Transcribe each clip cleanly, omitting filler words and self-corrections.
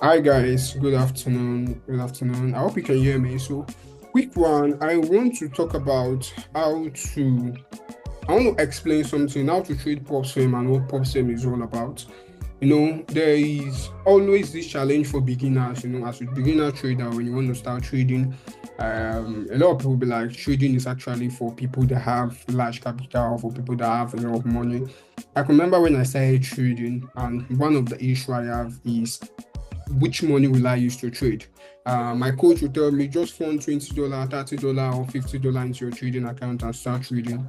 Hi guys, good afternoon. Good afternoon. I hope you can hear me. So, quick one. I want to talk about I want to explain something, how to trade prop firm and what prop firm is all about. There is always this challenge for beginners. As a beginner trader, when you want to start trading, a lot of people be like, trading is actually for people that have large capital, for people that have a lot of money. I can remember when I started trading, and one of the issue I have is which money will I use to trade? My coach will tell me just fund $20, $30, or $50 into your trading account and start trading.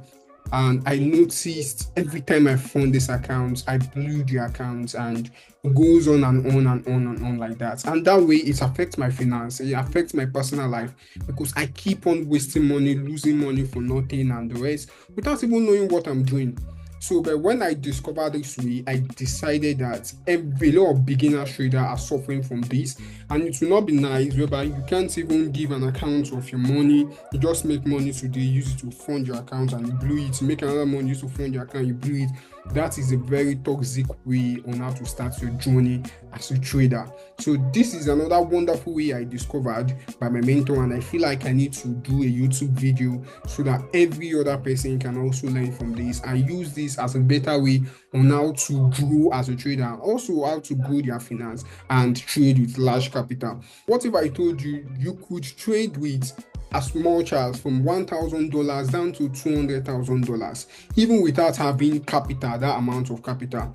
And I noticed every time I fund this account, I blew the account and it goes on and on and on and on like that. And that way it affects my finance, it affects my personal life because I keep on wasting money, losing money for nothing and the rest without even knowing what I'm doing. So, but when I discovered this way, I decided that a lot of beginner traders are suffering from this, and it will not be nice whereby you can't even give an account of your money. You just make money today, use it to fund your account, and you blew it. You make another money, use to fund your account, you blew it. That is a very toxic way on how to start your journey as a trader. So this is another wonderful way I discovered by my mentor, and I feel like I need to do a YouTube video so that every other person can also learn from this and use this as a better way on how to grow as a trader, and also how to grow their finance and trade with large capital. What if I told you you could trade with as much as from $1,000 down to $200,000, even without having capital, that amount of capital?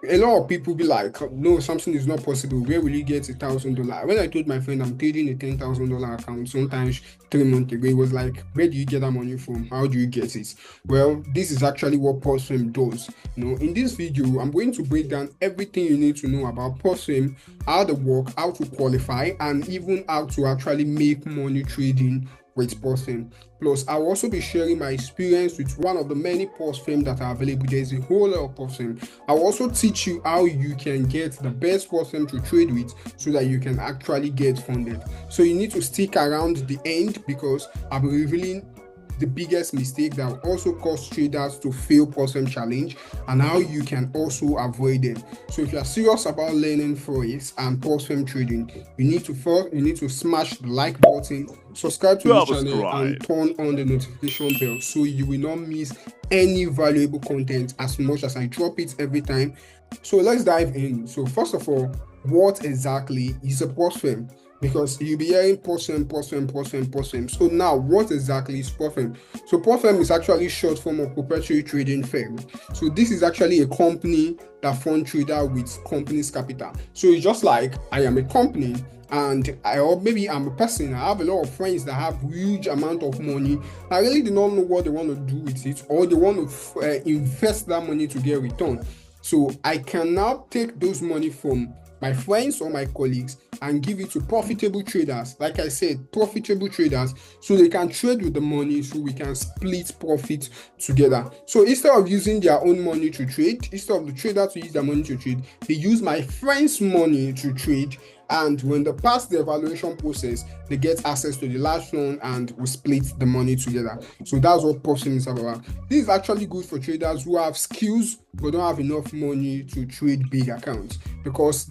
A lot of people be like, no, something is not possible. Where will you get $1,000? When I told my friend I'm trading a $10,000 account sometimes 3 months ago, he was like, where do you get that money from? How do you get it? Well, this is actually what POSFM does. In this video, I'm going to break down everything you need to know about POSFM, how they work, how to qualify, and even how to actually make money trading with POSFM. Plus, I'll also be sharing my experience with one of the many POSFM that are available. There's a whole lot of POSFM. I'll also teach you how you can get the best POSFM to trade with so that you can actually get funded. So you need to stick around the end because I'll be revealing the biggest mistake that will also cause traders to fail POSFM challenge and how you can also avoid them. So if you are serious about learning Forex and POSFM trading, you need to smash the like button, subscribe to this channel, and turn on the notification bell so you will not miss any valuable content as much as I drop it every time. So let's dive in. So first of all, what exactly is a POSFM? Because you'll be hearing POSFM. So now, what exactly is POSFM? So POSFM is actually short form of proprietary trading firm. So this is actually a company that fund trader with company's capital. So it's just like I am a company and or maybe I'm a person. I have a lot of friends that have huge amount of money. I really do not know what they want to do with it, or they want to invest that money to get return. So I can now take those money from my friends or my colleagues and give it to profitable traders. Like I said, profitable traders, so they can trade with the money, so we can split profit together. So instead of using their own money to trade, instead of the trader to use their money to trade, they use my friends' money to trade. And when they pass the evaluation process, they get access to the large fund and we split the money together. So that's what POSFM is about. This is actually good for traders who have skills but don't have enough money to trade big accounts, because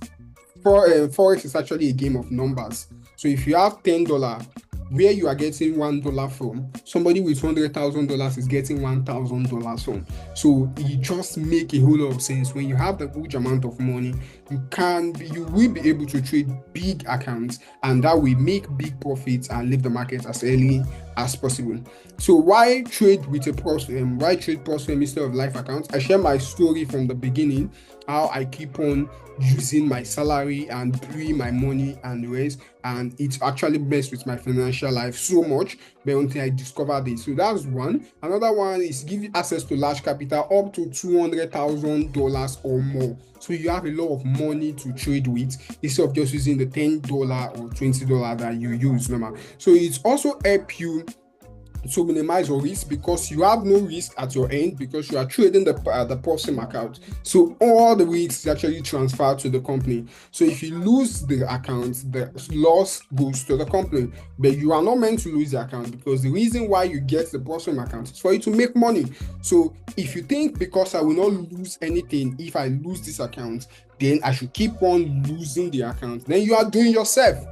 Forex is actually a game of numbers. So if you have $10, where you are getting $1 from, somebody with $100,000 is getting $1,000 from. So it just make a whole lot of sense. When you have the huge amount of money, you will be able to trade big accounts, and that will make big profits and leave the market as early as possible. So why trade with a POSFM? Why trade POSFM instead of live accounts? I share my story from the beginning, how I keep on using my salary and blowing my money and the rest, and it actually messed with my financial life so much, but until I discovered this. So that's one. Another one is giving access to large capital up to $200,000 or more. So you have a lot of money to trade with instead of just using the $10 or $20 that you use normal. So it's also help you to minimize your risk, because you have no risk at your end because you are trading the POSM account. So all the risks actually transfer to the company. So if you lose the account, the loss goes to the company, but you are not meant to lose the account, because the reason why you get the POSM account is for you to make money. So if you think, because I will not lose anything if I lose this account, then I should keep on losing the account, then you are doing yourself.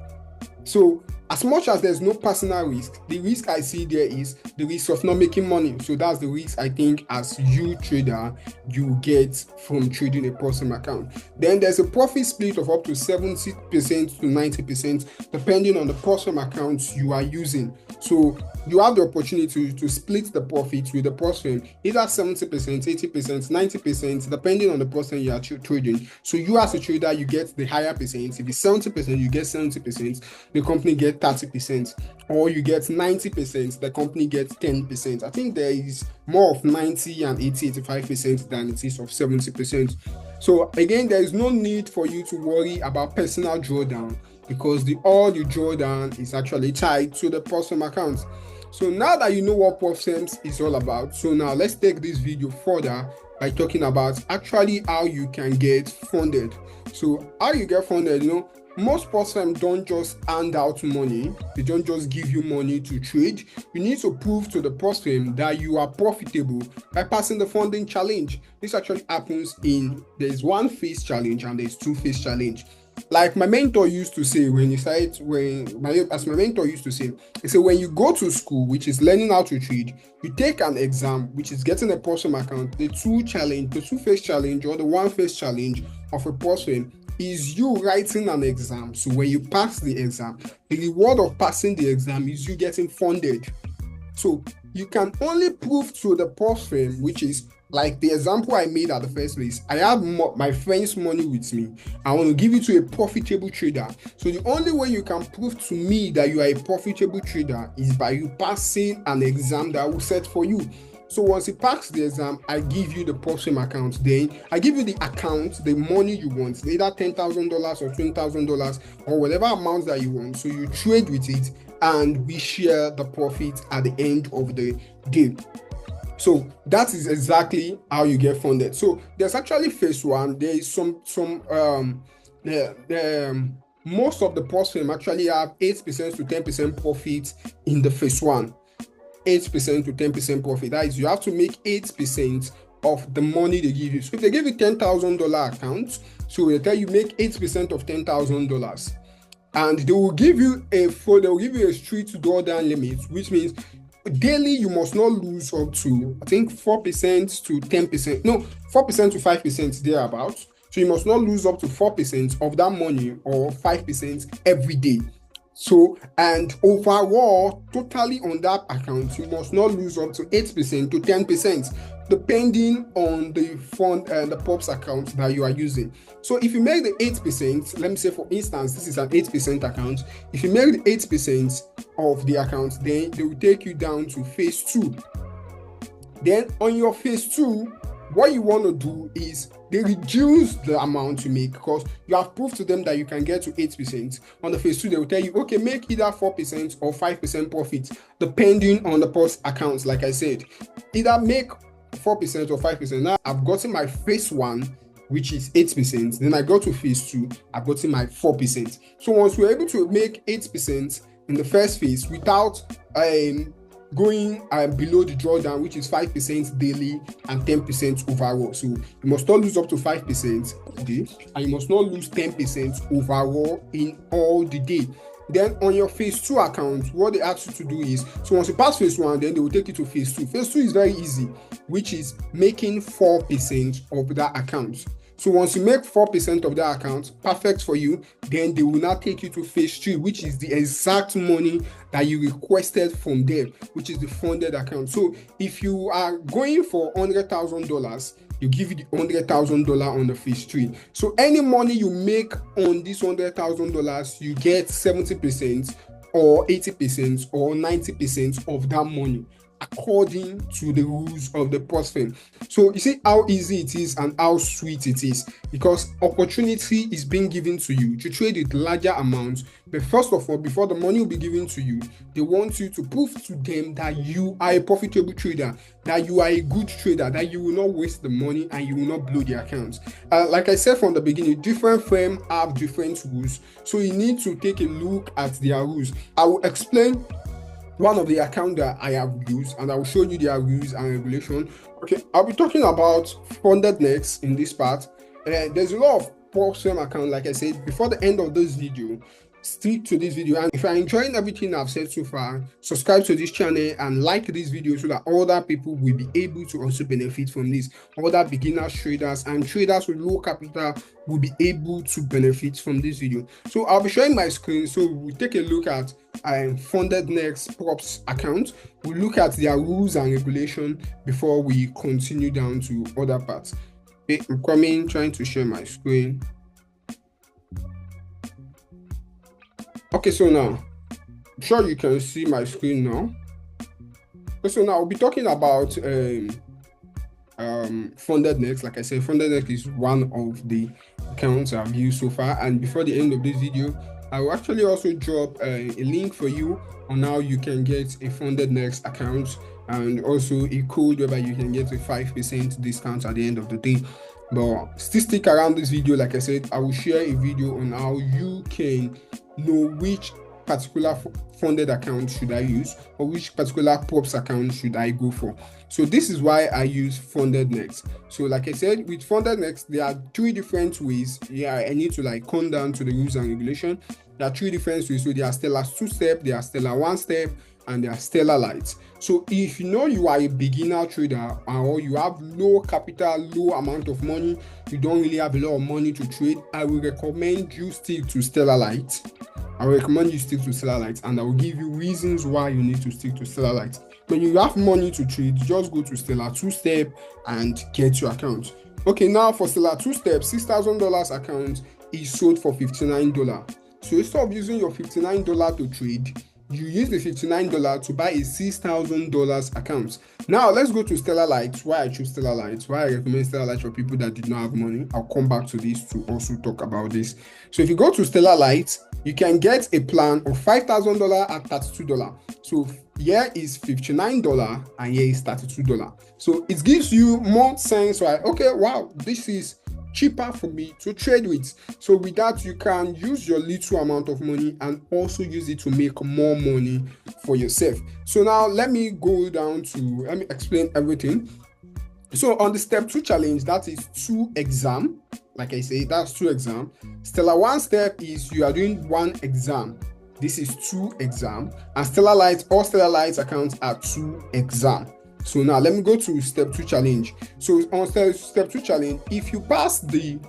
So as much as there's no personal risk, the risk I see there is the risk of not making money. So that's the risk I think as you trader you get from trading a POSM account. Then there's a profit split of up to 70% to 90% depending on the POSM accounts you are using. So you have the opportunity to split the profit with the POSM, either 70%, 80%, 90%, depending on the person you are trading. So you as a trader, you get the higher percent. If it's 70%, you get 70%, the company gets 30%, or you get 90%, the company gets 10%. I think there is more of 90 and 80, 85% than it is of 70%. So again, there is no need for you to worry about personal drawdown, because all you draw down is actually tied to the POSM account. So now that you know what POSM is all about, so now let's take this video further by talking about actually how you can get funded. So how you get funded, most POSM don't just hand out money. They don't just give you money to trade. You need to prove to the POSM that you are profitable by passing the funding challenge. This actually happens there's one phase challenge and there's two phase challenge. Like my mentor used to say, he said when you go to school, which is learning how to trade, you take an exam, which is getting a POSM account. The two phase challenge or the one phase challenge of a POSM is you writing an exam. So when you pass the exam, the reward of passing the exam is you getting funded. So you can only prove to the POSM, which is like the example I made at the first place. I have my friend's money with me. I want to give it to a profitable trader. So the only way you can prove to me that you are a profitable trader is by you passing an exam that I will set for you. So once you pass the exam, I give you the POSM account. Then I give you the account, the money you want, either $10,000 or $20,000 or whatever amount that you want. So you trade with it and we share the profit at the end of the day. So that is exactly how you get funded. So there's actually phase one. There is most of the POSM actually have 8% to 10% profit in the phase one. 8% to 10% profit. That is, you have to make 8% of the money they give you. So if they give you $10,000 account, so they tell you make 8% of $10,000, and they will give you a strict drawdown limit, which means daily you must not lose up to, I think, 4% to 10%, no, 4% to 5% thereabouts. So you must not lose up to 4% of that money or 5% every day. So, and overall, totally on that account, you must not lose up to 8% to 10%, depending on the fund and the POPs account that you are using. So if you make the 8%, let me say for instance, this is an 8% account. If you make the 8% of the account, then they will take you down to phase 2. Then on your phase 2, what you want to do is they reduce the amount you make, because you have proved to them that you can get to 8%. On the phase 2, they will tell you, okay, make either 4% or 5% profit, depending on the POS accounts. Like I said, either make 4% or 5%. Now I've gotten my phase 1, which is 8%. Then I go to phase 2, I've gotten my 4%. So once we're able to make 8% in the first phase without going below the drawdown, which is 5% daily and 10% overall. So you must not lose up to 5% a day, and you must not lose 10% overall in all the day. Then on your phase 2 account, what they ask you to do is, so once you pass phase 1, then they will take you to phase 2. Phase 2 is very easy, which is making 4% of that account. So once you make 4% of that account, perfect for you, then they will now take you to phase 3, which is the exact money that you requested from them, which is the funded account. So if you are going for $100,000, you give you the $100,000 on the phase 3. So any money you make on this $100,000, you get 70% or 80% or 90% of that money according to the rules of the prop firm. So you see how easy it is and how sweet it is, because opportunity is being given to you to trade with larger amounts. But first of all, before the money will be given to you, they want you to prove to them that you are a profitable trader, that you are a good trader, that you will not waste the money and you will not blow the accounts. Like I said from the beginning, different firms have different rules, so you need to take a look at their rules. I will explain one of the accounts that I have used, and I will show you their rules and regulation. Okay, I'll be talking about funded next in this part. There's a lot of prop firm account. Like I said, before the end of this video, stick to this video, and if you're enjoying everything I've said so far, subscribe to this channel and like this video so that other people will be able to also benefit from this. Other beginners, traders, and traders with low capital will be able to benefit from this video. So I'll be showing my screen, so we'll take a look at funded next props account. We'll look at their rules and regulation before we continue down to other parts. Okay, I'm coming, trying to share my screen. Okay, so now I'm sure you can see my screen now. So now I'll be talking about funded next. Like I said, funded next is one of the accounts I've used so far, and before the end of this video, I will actually also drop a link for you on how you can get a funded next account, and also a code whereby you can get a 5% discount at the end of the day. But still stick around this video. Like I said, I will share a video on how you can know which particular funded account should I use, or which particular props account should I go for. So this is why I use funded next. So like I said, with funded next, there are 3 different ways. Yeah, I need to like come down to the rules and regulation. There are 3 different ways. So there are Stellar 2-step, there are Stellar 1-step, and there are Stellar Light. So if you know you are a beginner trader, or you have low capital, low amount of money, you don't really have a lot of money to trade, I will recommend you stick to Stellar Light. I will recommend you stick to Stellar Light, and I will give you reasons why you need to stick to Stellar Light. When you have money to trade, just go to Stellar 2-step and get your account. Okay, now for Stellar 2-step, $6,000 account is sold for $59. So instead of using your $59 to trade, you use the $59 to buy a $6,000 account. Now let's go to Stellar Light. Why I choose Stellar Light, why I recommend Stellar Light for people that did not have money. I'll come back to this to also talk about this. So if you go to Stellar Light, you can get a plan of $5,000 at $32. So here is $59 and here is $32. So it gives you more sense, right? Okay, wow, this is cheaper for me to trade with. So with that, you can use your little amount of money and also use it to make more money for yourself. So now let me explain everything. So on the step 2 challenge, that is 2 exam. Like I say, that's 2 exam. Stellar 1-step is you are doing 1 exam. This is 2 exam. And Stellar Light, all Stellar Light accounts are 2 exam. So now let me go to step 2 challenge. So on step 2 challenge, if you pass the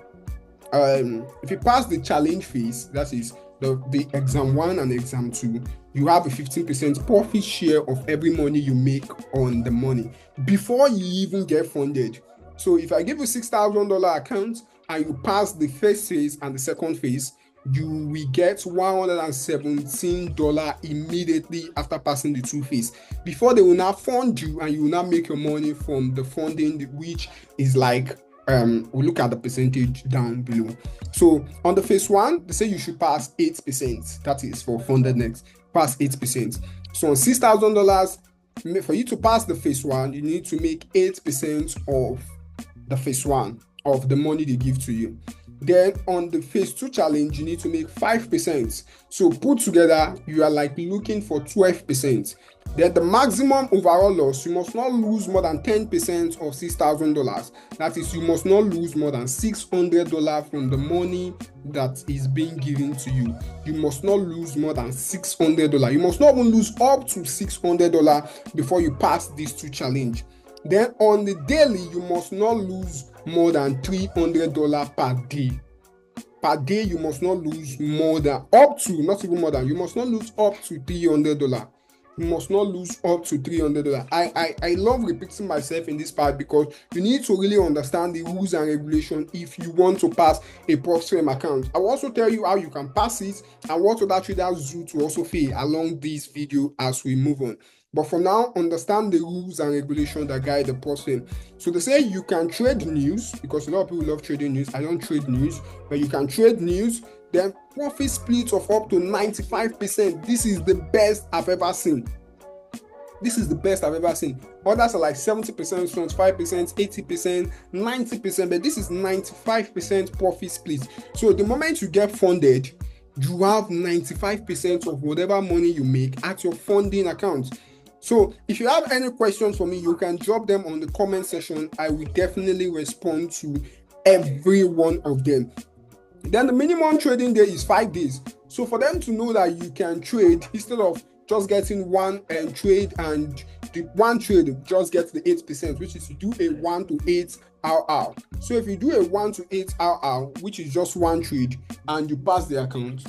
challenge phase, that is the exam 1 and exam 2, you have a 15% profit share of every money you make on the money before you even get funded. So if I give you $6,000 account and you pass the first phase and the second phase, you will get $117 immediately after passing the 2 phase, before they will now fund you and you will now make your money from the funding, which is like we'll look at the percentage down below. So on the phase 1, they say you should pass 8%. That is for funded next, pass 8%. So on $6,000, for you to pass the phase 1, you need to make 8% of the phase 1 of the money they give to you. Then on the phase 2 challenge, you need to make 5%. So put together, you are like looking for 12%. Then the maximum overall loss, you must not lose more than 10% of $6,000. That is, you must not lose more than $600 from the money that is being given to you. You must not lose more than $600. You must not even lose up to $600 before you pass these 2 challenge. Then on the daily, you must not lose more than $300 per day. Per day, you must not lose more than, not even more than, you must not lose up to $300. you must not lose up to $300. I love repeating myself in this part because you need to really understand the rules and regulation if you want to pass a PropSwim account. I will also tell you how you can pass it and what other traders do to also fail along this video as we move on. But for now, understand the rules and regulations that guide the PropSwim. So they say you can trade news, because a lot of people love trading news. I don't trade news, but you can trade news. Then profit split of up to 95%. This is the best I've ever seen. This is the best I've ever seen. Others are like 70%, 25%, 80%, 90%, but this is 95% profit split. So the moment you get funded, you have 95% of whatever money you make at your funding account. So if you have any questions for me, you can drop them on the comment section. I will definitely respond to every one of them. Then the minimum trading day is 5 days. So for them to know that you can trade, instead of just getting one trade, and the one trade just gets the 8%, which is to do a 1 to 8 hour. So if you do a 1 to 8 hour, which is just one trade, and you pass the account,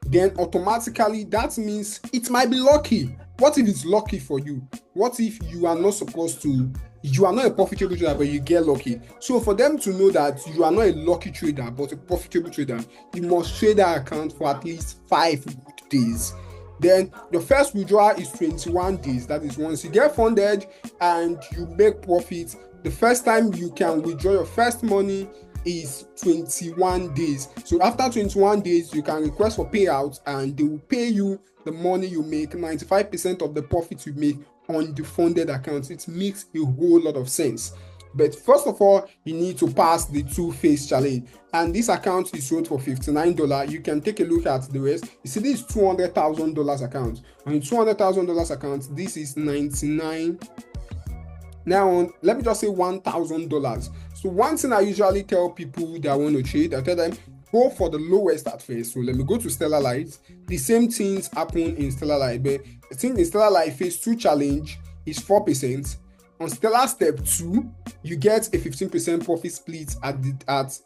then automatically that means it might be lucky. What if it's lucky for you? What if you are not supposed to? You are not a profitable trader, but you get lucky. So for them to know that you are not a lucky trader, but a profitable trader, you must trade that account for at least 5 good days. Then your first withdrawal is 21 days. That is once you get funded and you make profit. The first time you can withdraw your first money is 21 days. So after 21 days, you can request for payouts and they will pay you the money you make, 95% of the profit you make on the funded accounts. It makes a whole lot of sense. But first of all, you need to pass the 2-phase challenge, and this account is sold for $59. You can take a look at the rest. You see, this is $200,000 account. On the $200,000 account, this is 99. Now, let me just say $1,000. So one thing I usually tell people that want to trade, I tell them, go for the lowest at first. So let me go to Stellar Light. The same things happen in Stellar Light, but I think in Stellar Light phase 2 challenge is 4%. On Stellar step 2, you get a 15% profit split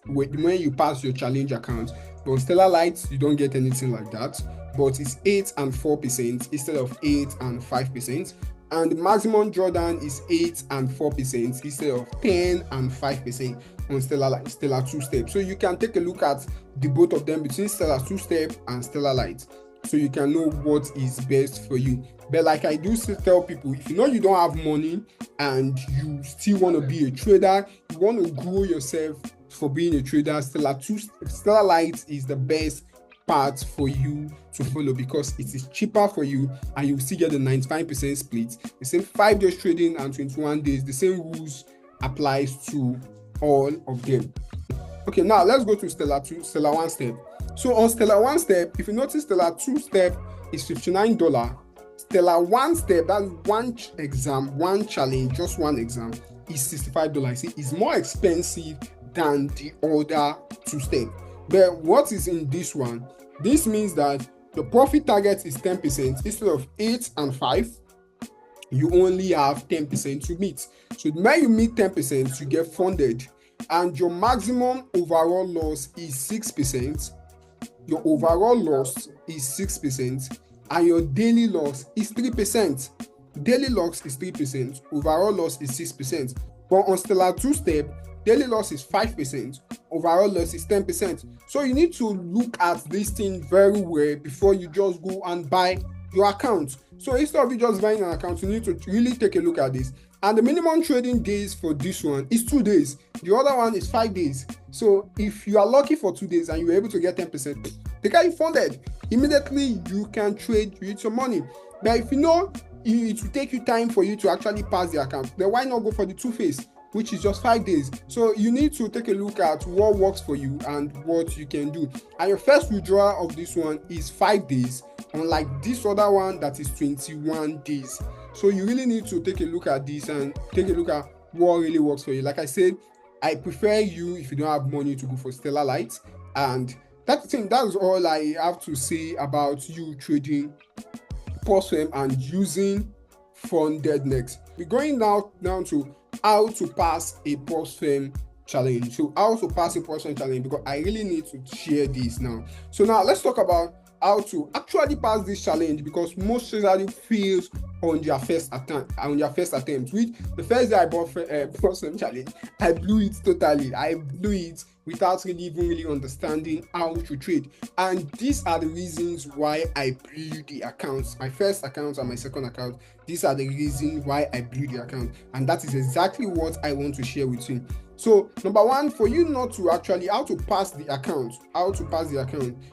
when you pass your challenge account. But on Stellar Light, you don't get anything like that. But it's 8 and 4% instead of 8 and 5%. And the maximum drawdown is 8 and 4% instead of 10 and 5% on Stellar 2-step. So you can take a look at the both of them between Stellar 2-step and Stellar Light, so you can know what is best for you. But like I do still tell people, if you know you don't have money and you still want to be a trader, you want to grow yourself for being a trader, Stellar Light is the best part for you to follow because it is cheaper for you and you still get the 95% split. The same 5 days trading and 21 days, the same rules applies to all of them. Okay, now let's go to Stellar 1-step. So on Stellar 1-step, if you notice, Stellar 2-step is $59. Stellar 1-step, that's one exam, one challenge, just one exam, is $65. See, it's more expensive than the other 2-step. But what is in this one? This means that the profit target is 10%. Instead of 8 and 5, you only have 10% to meet. So when you meet 10%, you get funded. And your maximum overall loss is 6%. Your overall loss is 6%. And your daily loss is 3%. Daily loss is 3%. Overall loss is 6%. But on Stellar 2-step, daily loss is 5%, overall loss is 10%. So you need to look at this thing very well before you just go and buy your account. So instead of you just buying an account, you need to really take a look at this. And the minimum trading days for this one is 2 days. The other one is 5 days. So if you are lucky for 2 days and you're able to get 10%, they get you funded. Immediately you can trade with your money. But if you know it will take you time for you to actually pass the account, then why not go for the 2-phase, which is just 5 days? So you need to take a look at what works for you and what you can do. And your first withdrawal of this one is 5 days, unlike this other one that is 21 days. So you really need to take a look at this and take a look at what really works for you. Like I said, I prefer you, if you don't have money, to go for Stellar Light. And that's all I have to say about you trading PropSwim and using funded next. We're going now down to how to pass a PropSwim challenge. So how to pass a PropSwim challenge, because I really need to share this now. So now let's talk about how to actually pass this challenge, because most traders fails on their first attempt. Which the first day I bought Prosum challenge, I blew it totally. I blew it without really understanding how to trade. And these are the reasons why I blew the accounts, my first account and my second account. These are the reasons why I blew the account, and that is exactly what I want to share with you. So number one, for you not to actually how to pass the account,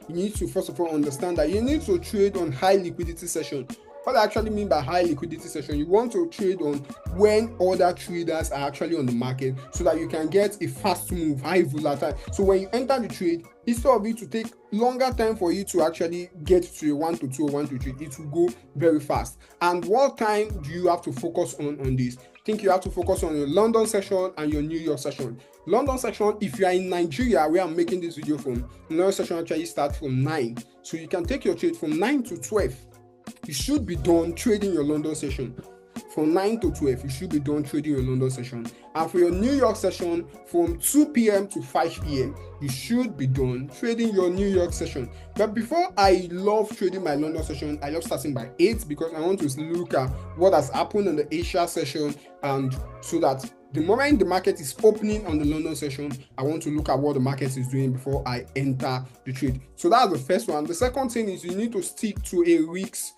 you need to first of all understand that you need to trade on high liquidity session. What I actually mean by high liquidity session, you want to trade on when other traders are actually on the market, so that you can get a fast move, high volatile. So when you enter the trade, instead of it to take longer time for you to actually get to a 1 to 2 or 1 to 3, it will go very fast. And what time do you have to focus on this? I think you have to focus on your London session and your New York session. London session, if you are in Nigeria, where I'm making this video from, London session actually starts from 9. So you can take your trade from 9 to 12. You should be done trading your London session. From 9 to 12, you should be done trading your London session. And for your New York session, from 2 p.m. to 5 p.m., you should be done trading your New York session. But before I love trading my London session, I love starting by 8, because I want to look at what has happened in the Asia session, and so that the moment the market is opening on the London session, I want to look at what the market is doing before I enter the trade. So that's the first one. The second thing is you need to stick to a risk.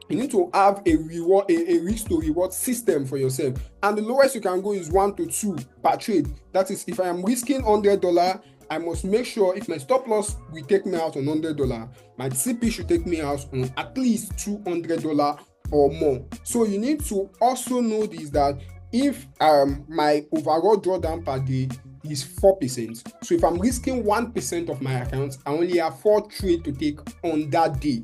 You need to have a risk to reward system for yourself, and the lowest you can go is 1 to 2 per trade. That is, if I am risking $100, I must make sure if my stop loss will take me out on $100, my TP should take me out on at least $200 or more. So you need to also know this, that if my overall drawdown per day is 4%, so if I'm risking 1% of my account, I only have 4 trades to take on that day.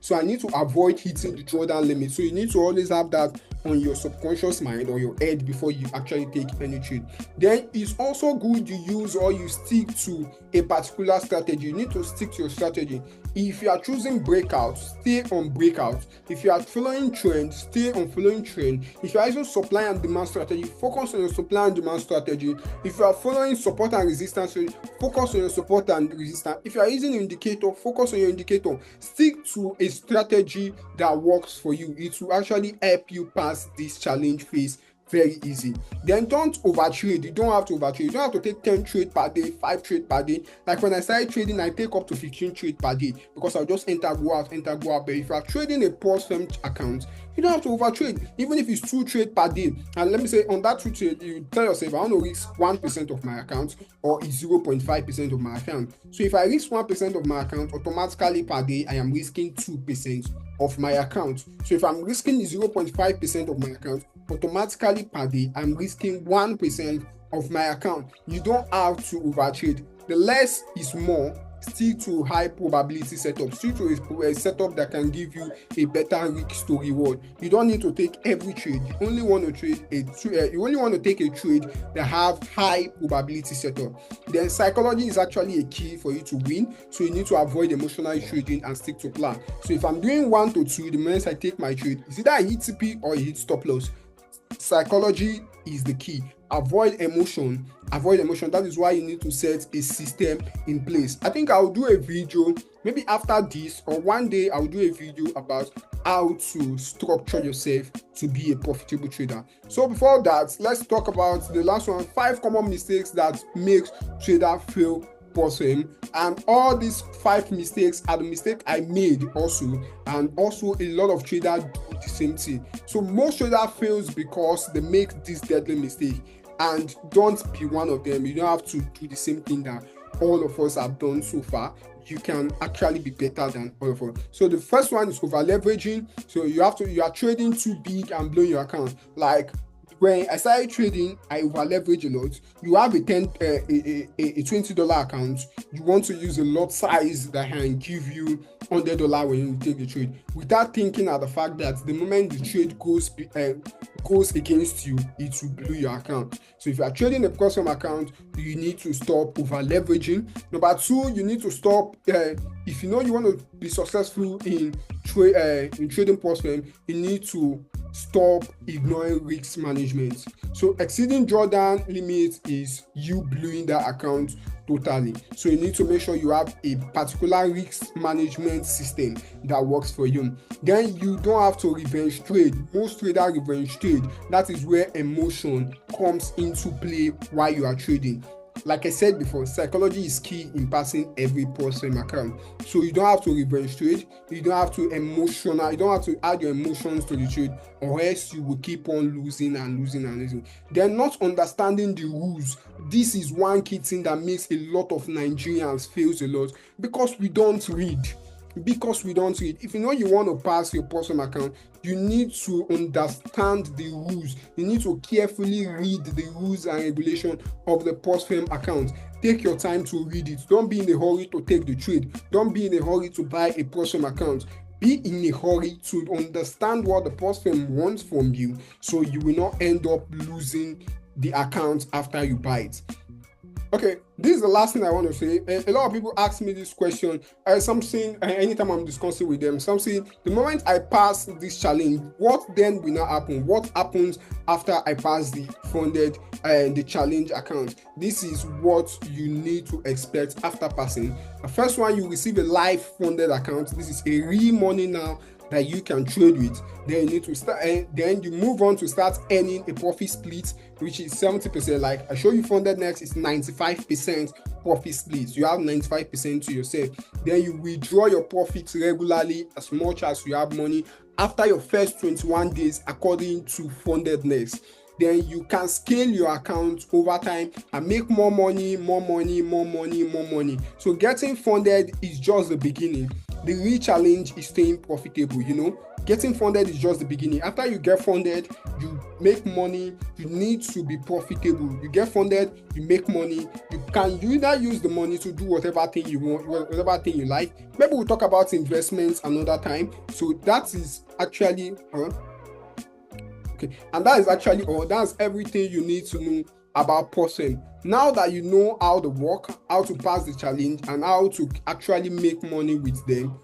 So I need to avoid hitting the drawdown limit. So you need to always have that on your subconscious mind or your head before you actually take any trade. Then it's also good you use or you stick to a particular strategy. You need to stick to your strategy. If you are choosing breakout, stay on breakout. If you are following trend, stay on following trend. If you are using supply and demand strategy, focus on your supply and demand strategy. If you are following support and resistance, focus on your support and resistance. If you are using an indicator, focus on your indicator. Stick to a strategy that works for you. It will actually help you pass this challenge phase very easy. Then don't overtrade. You don't have to overtrade. You don't have to take 10 trades per day, 5 trades per day. Like when I started trading, I take up to 15 trades per day, because I'll just enter, go out. But if you are trading a Prosum account, you don't have to overtrade. Even if it's 2 trades per day, and let me say on that 2 trades, you tell yourself, I want to risk 1% of my account, or it's 0.5% of my account. So if I risk 1% of my account, automatically per day, I am risking 2% of my account. So if I'm risking 0.5% of my account, automatically per day, I'm risking 1% of my account. You don't have to overtrade. The less is more. Stick to high probability setup. Stick to a setup that can give you a better risk to reward. You don't need to take every trade. You only want to take a trade that have high probability setup. Then psychology is actually a key for you to win. So you need to avoid emotional trading and stick to plan. So if I'm doing 1 to 2, the moment I take my trade, is either I hit TP or I hit stop loss. Psychology is the key. Avoid emotion. That is why you need to set a system in place. I think I'll do a video maybe after this, or one day I'll do a video about how to structure yourself to be a profitable trader. So before that, let's talk about the last one: 5 common mistakes that makes trader fail Prosum. And all these 5 mistakes are the mistake I made also, and also a lot of traders do the same thing. So most traders fails because they make this deadly mistake, and don't be one of them. You don't have to do the same thing that all of us have done so far. You can actually be better than all of us. So the first one is over leveraging. So you are trading too big and blowing your account. Like when I started trading, I over leverage a lot. You have a $20 account. You want to use a lot size that can give you $100 when you take the trade, without thinking at the fact that the moment the trade goes against you, it will blow your account. So if you are trading a Prosum account, you need to stop over leveraging. Number 2, you need to stop. If you know you want to be successful in trading Prosum, you need to stop ignoring risk management. So exceeding drawdown limit is you blowing that account totally. So you need to make sure you have a particular risk management system that works for you. Then you don't have to revenge trade. Most traders revenge trade. That is where emotion comes into play while you are trading. Like I said before, psychology is key in passing every person account. So you don't have to revenge trade, you don't have to add your emotions to the trade, or else you will keep on losing and losing and losing. Then not understanding the rules. This is one key thing that makes a lot of Nigerians fail a lot, because we don't read. If you know you want to pass your personal account, you need to understand the rules. You need to carefully read the rules and regulation of the post-firm account. Take your time to read it. Don't be in a hurry to take the trade. Don't be in a hurry to buy a personal account. Be in a hurry to understand what the post-firm wants from you, so you will not end up losing the account after you buy it. Okay, this is the last thing I want to say. A lot of people ask me this question. Something anytime I'm discussing with them, something, the moment I pass this challenge, what then will not happen? What happens after I pass the funded the challenge account? This is what you need to expect after passing. The first one, you receive a live funded account. This is a real money now that you can trade with. Then you need to start, then you move on to start earning a profit split, which is 70%. Like I show you funded next, it's 95% profit split. You have 95% to yourself. Then you withdraw your profits regularly as much as you have money after your first 21 days according to funded next. Then you can scale your account over time and make more money. So getting funded is just the beginning. The real challenge is staying profitable. Getting funded is just the beginning. After you get funded, you make money. You need to be profitable. You get funded, you make money. You either use the money to do whatever thing you want, whatever thing you like. Maybe we'll talk about investments another time. So that is actually and that is actually all. That's everything you need to know about person. Now that you know how to work, how to pass the challenge, and how to actually make money with them,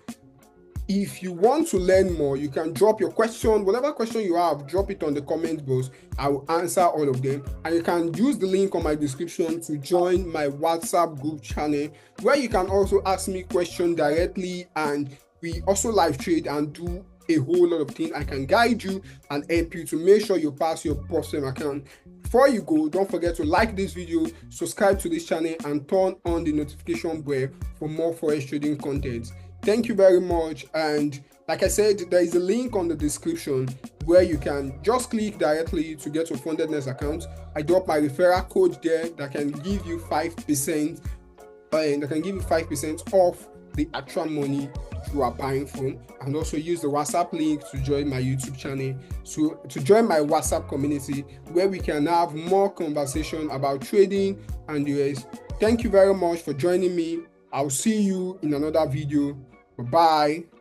if you want to learn more, you can drop your question, whatever question you have, drop it on the comment box. I will answer all of them. And you can use the link on my description to join my WhatsApp group channel, where you can also ask me questions directly, and we also live trade and do a whole lot of things. I can guide you and help you to make sure you pass your personal account. Before you go, don't forget to like this video, subscribe to this channel, and turn on the notification bell for more Forex trading content. Thank you very much. And like I said, there is a link on the description where you can just click directly to get your fundedness account. I drop my referral code there that can give you 5%, off the actual money you are buying from. And also use the WhatsApp link to join my YouTube channel, so to join my WhatsApp community, where we can have more conversation about trading and the rest. Thank you very much for joining me. I'll see you in another video. Bye-bye.